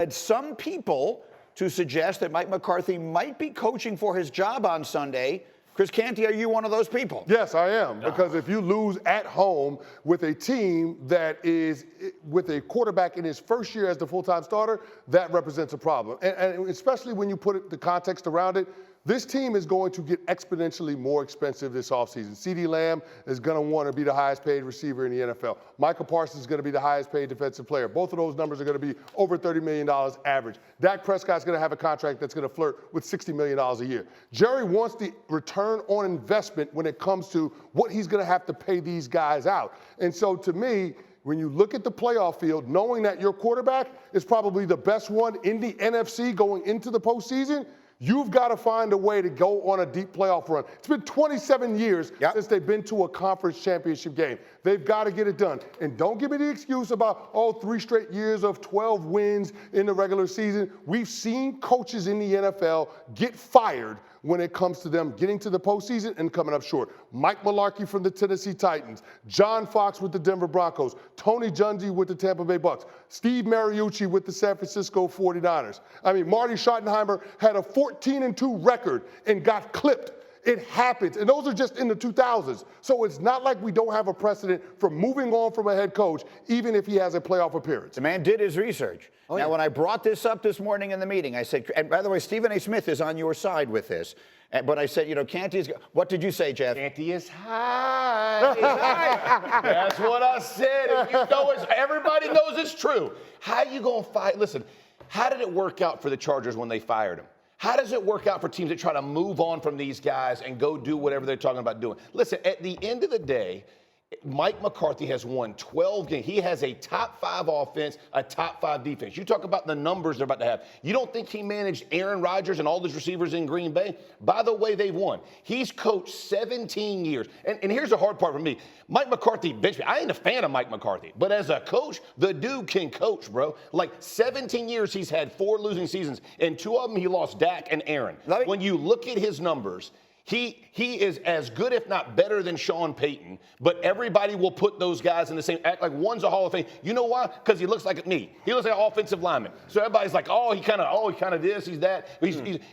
Had some people to suggest that Mike McCarthy might be coaching for his job on Sunday. Chris Canty, are you one of those people? Yes, I am. Because if you lose at home with a team that is with a quarterback in his first year as the full-time starter, that represents a problem. And especially when you put the context around it, this team is going to get exponentially more expensive this offseason. CeeDee Lamb is going to want to be the highest paid receiver in the NFL. Michael Parsons is going to be the highest paid defensive player. Both of those numbers are going to be over $30 million average. Dak Prescott's going to have a contract that's going to flirt with $60 million a year. Jerry wants the return on investment when it comes to what he's going to have to pay these guys out. And so to me, when you look at the playoff field, knowing that your quarterback is probably the best one in the NFC going into the postseason, you've got to find a way to go on a deep playoff run. It's been 27 years since they've been to a conference championship game. They've got to get it done. And don't give me the excuse about, 3 straight years of 12 wins in the regular season. We've seen coaches in the NFL get fired when it comes to them getting to the postseason and coming up short. Mike McCarthy from the Tennessee Titans, John Fox with the Denver Broncos, Tony Dungy with the Tampa Bay Bucks, Steve Mariucci with the San Francisco 49ers. I mean, Marty Schottenheimer had a 14-2 record and got clipped. It happens, and those are just in the 2000s. So it's not like we don't have a precedent for moving on from a head coach, even if he has a playoff appearance. The man did his research. Now, when I brought this up this morning in the meeting, I said, and by the way, Stephen A. Smith is on your side with this. But I said, Canty is, what did you say, Jeff? Canty is high. He's high. That's what I said. If you know everybody knows it's true. How you going to fight? Listen, how did it work out for the Chargers when they fired him? How does it work out for teams that try to move on from these guys and go do whatever they're talking about doing? Listen, at the end of the day, Mike McCarthy has won 12 games. He has a top 5 offense, a top 5 defense. You talk about the numbers they're about to have. You don't think he managed Aaron Rodgers and all those receivers in Green Bay? By the way, they've won. He's coached 17 years. And here's the hard part for me. Mike McCarthy benched me. I ain't a fan of Mike McCarthy. But as a coach, the dude can coach, bro. Like 17 years, he's had 4 losing seasons. And 2 of them, he lost Dak and Aaron. When you look at his numbers, he is as good, if not better, than Sean Payton. But everybody will put those guys in the same act. Like one's a Hall of Fame. You know why? Because he looks like me. He looks like an offensive lineman. So everybody's like, he kind of this, he's that.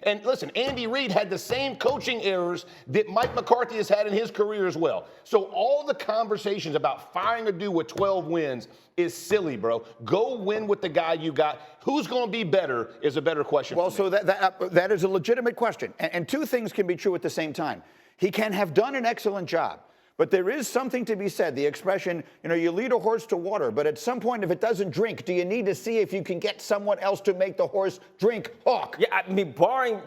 And listen, Andy Reid had the same coaching errors that Mike McCarthy has had in his career as well. So all the conversations about firing a dude with 12 wins is silly, bro. Go win with the guy you got. Who's going to be better is a better question. Well, so that is a legitimate question. And 2 things can be true at the same time. He can have done an excellent job, but there is something to be said. The expression, you lead a horse to water, but at some point, if it doesn't drink, do you need to see if you can get someone else to make the horse drink? Hawk. Yeah, I mean, barring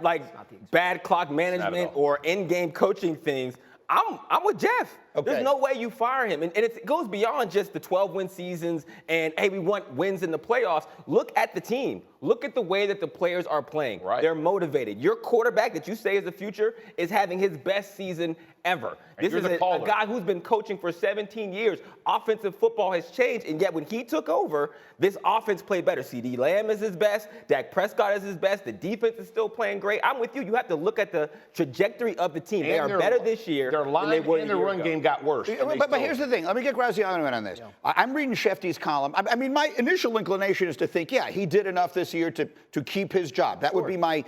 bad clock management or in-game coaching things, I'm with Jeff. Okay. There's no way you fire him. And it goes beyond just the 12-win seasons and, hey, we want wins in the playoffs. Look at the team. Look at the way that the players are playing. Right. They're motivated. Your quarterback that you say is the future is having his best season ever. This is a guy who's been coaching for 17 years. Offensive football has changed, and yet when he took over, this offense played better. CeeDee Lamb is his best. Dak Prescott is his best. The defense is still playing great. I'm with you. You have to look at the trajectory of the team. They are better this year their line than they were and the run game got worse. But here's the thing. Let me get Graziano in on this. Yeah. I'm reading Shefty's column. I mean, my initial inclination is to think, he did enough this year to keep his job. That would be my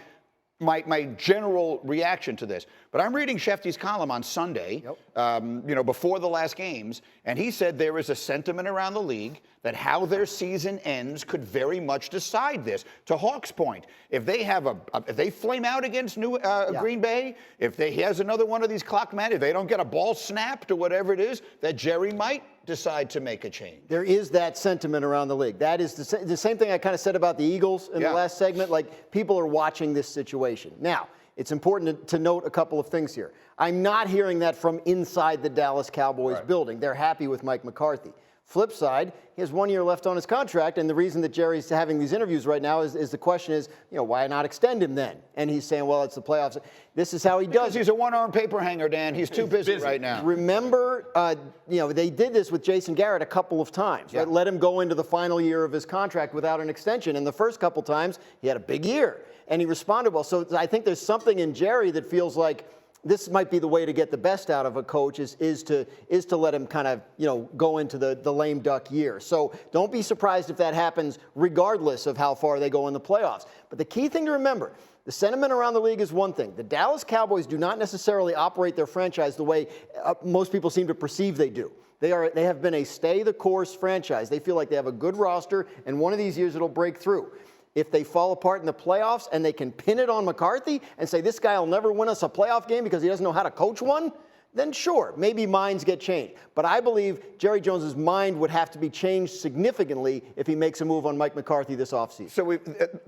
general reaction to this. But I'm reading Shefty's column on Sunday, before the last games, and he said there is a sentiment around the league that how their season ends could very much decide this. To Hawk's point, if they have if they flame out against Green Bay, if he has another one of these clock man, if they don't get a ball snapped or whatever it is, that Jerry might decide to make a change. There is that sentiment around the league. That is the same thing I kind of said about the Eagles in the last segment. Like, people are watching this situation. Now, it's important to note a couple of things here. I'm not hearing that from inside the Dallas Cowboys building. They're happy with Mike McCarthy. Flip side, he has 1 year left on his contract, and the reason that Jerry's having these interviews right now is the question is, why not extend him then? And he's saying, well, it's the playoffs. This is how he does. Because he's a one-arm paper hanger, Dan. He's too busy right now. Remember, they did this with Jason Garrett a couple of times. Yeah. Let him go into the final year of his contract without an extension. And the first couple times, he had a big year, and he responded well. So I think there's something in Jerry that feels like, this might be the way to get the best out of a coach is to let him kind of, go into the lame duck year. So don't be surprised if that happens regardless of how far they go in the playoffs. But the key thing to remember, the sentiment around the league is one thing. The Dallas Cowboys do not necessarily operate their franchise the way most people seem to perceive they do. They have been a stay-the-course franchise. They feel like they have a good roster, and one of these years it'll break through. If they fall apart in the playoffs and they can pin it on McCarthy and say this guy will never win us a playoff game because he doesn't know how to coach one, then sure, maybe minds get changed. But I believe Jerry Jones's mind would have to be changed significantly if he makes a move on Mike McCarthy this offseason. So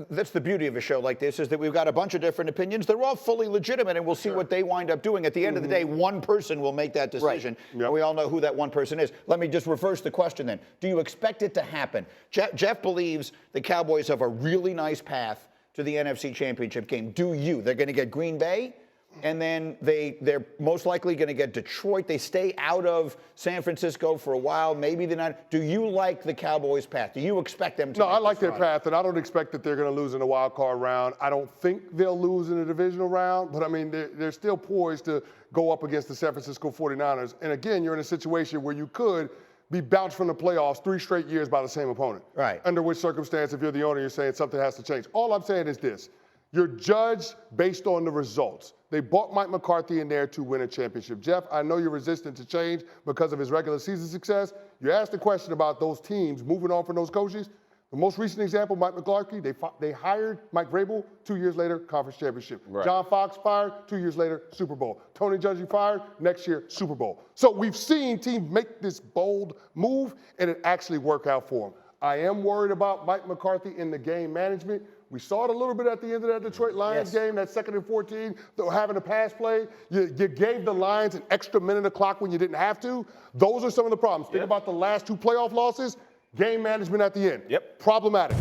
that's the beauty of a show like this, is that we've got a bunch of different opinions. They're all fully legitimate, and we'll see what they wind up doing. At the end of the day, one person will make that decision, and we all know who that one person is. Let me just reverse the question then. Do you expect it to happen? Jeff believes the Cowboys have a really nice path to the NFC Championship game. Do you? They're going to get Green Bay, and then they're most likely going to get Detroit. They stay out of San Francisco for a while. Maybe they're not. Do you like the Cowboys' path? Do you expect them to? No, I like their path, and I don't expect that they're going to lose in the wild card round. I don't think they'll lose in the divisional round, but I mean, they're still poised to go up against the San Francisco 49ers. And again, you're in a situation where you could be bounced from the playoffs 3 straight years by the same opponent. Right. Under which circumstance, if you're the owner, you're saying something has to change. All I'm saying is this. You're judged based on the results. They brought Mike McCarthy in there to win a championship. Jeff, I know you're resistant to change because of his regular season success. You asked the question about those teams moving on from those coaches. The most recent example, Mike McCarthy, they hired Mike Vrabel, 2 years later, conference championship. Right. John Fox fired, 2 years later, Super Bowl. Tony Dungy fired, next year, Super Bowl. So we've seen teams make this bold move, and it actually work out for them. I am worried about Mike McCarthy in the game management. We saw it a little bit at the end of that Detroit Lions game, that 2nd and 14, having a pass play. You gave the Lions an extra minute of clock when you didn't have to. Those are some of the problems. Think about the last 2 playoff losses. Game management at the end. Problematic.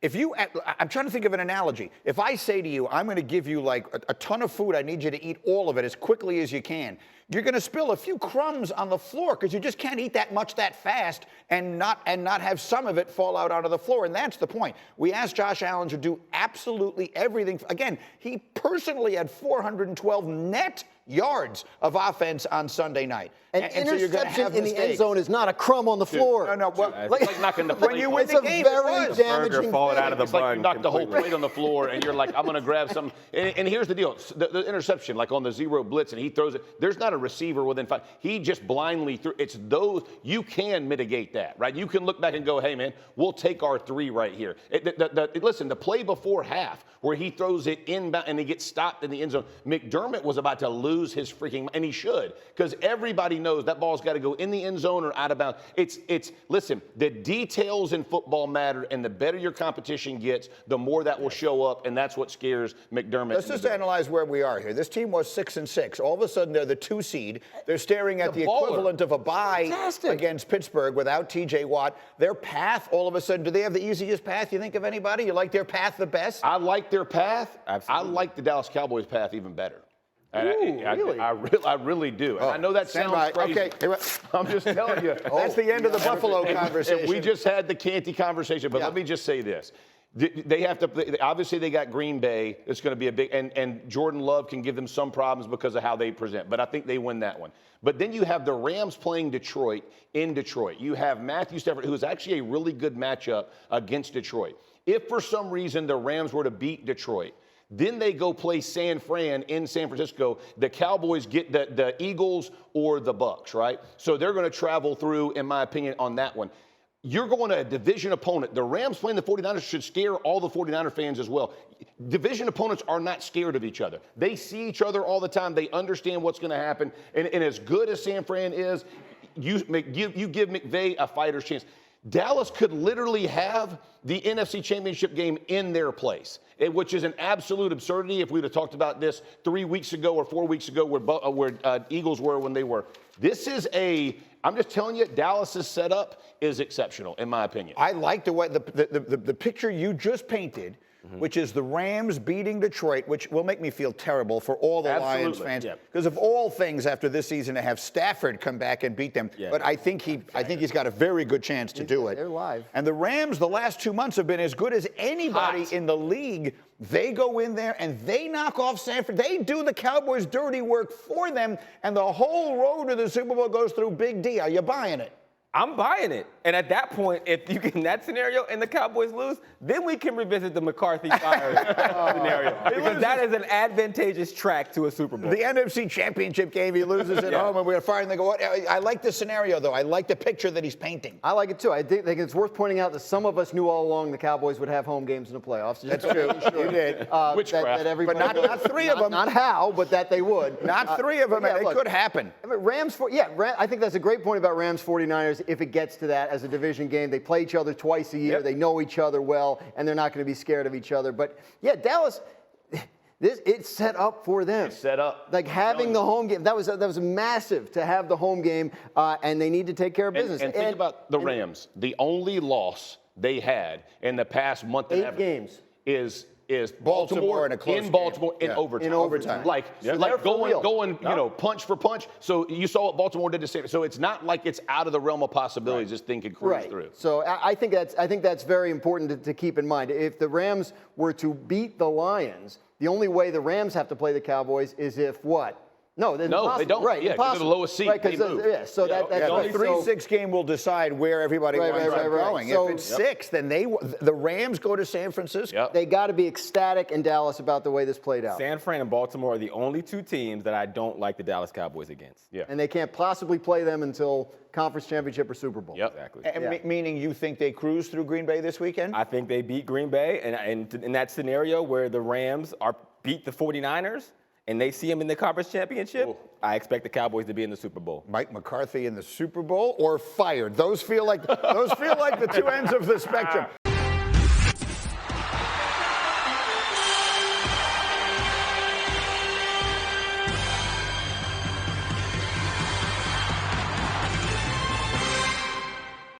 I'm trying to think of an analogy. If I say to you, I'm going to give you like a ton of food, I need you to eat all of it as quickly as you can, you're going to spill a few crumbs on the floor because you just can't eat that much that fast and not have some of it fall out onto the floor. And that's the point. We asked Josh Allen to do absolutely everything. Again, he personally had 412 net yards of offense on Sunday night. An interception in the end zone is not a crumb on the floor. No, well, It's like knocking the plate. when you win the game, very it was. damaging falling out of the It's like bun you knock the whole completely. plate on the floor, and you're like, I'm going to grab some. And here's the deal. The interception, like on the zero blitz, and he throws it. There's not a receiver within 5. He just blindly threw. It's those. You can mitigate that, right? You can look back and go, hey, man, we'll take our 3 right here. Listen, the play before half where he throws it inbound and he gets stopped in the end zone, McDermott was about to lose his freaking, and he should, because everybody knows that ball's got to go in the end zone or out of bounds. Listen, the details in football matter, and the better your competition gets, the more that will show up, and that's what scares McDermott. Let's just analyze where we are here. This team was 6-6. All of a sudden, they're the 2 seed. They're staring at the equivalent of a bye against Pittsburgh without T.J. Watt. Their path, all of a sudden, do they have the easiest path, you think, of anybody? You like their path the best? I like their path. Absolutely. I like the Dallas Cowboys path even better. Really? I really do. And I know that sounds crazy. Okay. I'm just telling you. That's the end of the Buffalo conversation. And we just had the Canty conversation, but let me just say this. They have to, obviously they got Green Bay. It's going to be a big, and Jordan Love can give them some problems because of how they present, but I think they win that one. But then you have the Rams playing Detroit in Detroit. You have Matthew Stafford, who is actually a really good matchup against Detroit. If for some reason the Rams were to beat Detroit, then they go play San Fran in San Francisco. The Cowboys get the Eagles or the Bucks, right? So they're going to travel through, in my opinion, on that one. You're going to a division opponent. The Rams playing the 49ers should scare all the 49er fans as well. Division opponents are not scared of each other. They see each other all the time. They understand what's going to happen. And as good as San Fran is, you give McVay a fighter's chance. Dallas could literally have the NFC Championship game in their place, which is an absolute absurdity if we would have talked about this 3 weeks ago or 4 weeks ago where Eagles were when they were. This is I'm just telling you, Dallas's setup is exceptional, in my opinion. I like the way the picture you just painted which is the Rams beating Detroit, which will make me feel terrible for all the Lions fans. Because of all things, after this season, to have Stafford come back and beat them. But I think he's got a very good chance to do it. They're live. And the Rams, the last 2 months have been as good as anybody in the league. They go in there and they knock off Sanford. They do the Cowboys' dirty work for them, and the whole road to the Super Bowl goes through Big D. Are you buying it? I'm buying it. And at that point, if you get in that scenario and the Cowboys lose, then we can revisit the McCarthy fire scenario. Because that is an advantageous track to a Super Bowl. The NFC Championship game, he loses at home, and we're firing. They go, what? I like this scenario, though. I like the picture that he's painting. I like it, too. I think it's worth pointing out that some of us knew all along the Cowboys would have home games in the playoffs. That's true. You did. Witchcraft. But not three of them. Not how, but that they would. Not three of them, and it could happen. I mean, I think that's a great point about Rams 49ers. If it gets to that as a division game, they play each other twice a year. They know each other well, and they're not going to be scared of each other. But yeah, Dallas, it's set up for them. It's set up. Like having the home game, that was massive to have the home game, and they need to take care of business. And think about the Rams. The only loss they had in the past month and a half 8 games is Baltimore in a close in Baltimore game. in overtime. In overtime. Like going, punch for punch. So you saw what Baltimore did the same. So it's not like it's out of the realm of possibilities. This thing could cruise through. So I think that's very important to keep in mind. If the Rams were to beat the Lions, the only way the Rams have to play the Cowboys is if what? No, they don't. Right, yeah, because they're the lowest seed. Right, they move. so that's the 3-6 game will decide where everybody winds up going. So, if it's 6, then the Rams go to San Francisco. They got to be ecstatic in Dallas about the way this played out. San Fran and Baltimore are the only 2 teams that I don't like the Dallas Cowboys against. Yeah. And they can't possibly play them until conference championship or Super Bowl. Exactly. Meaning you think they cruise through Green Bay this weekend? I think they beat Green Bay, and in that scenario where the Rams beat the 49ers, and they see him in the conference championship, I expect the Cowboys to be in the Super Bowl. Mike McCarthy in the Super Bowl or fired? Those feel like the two ends of the spectrum.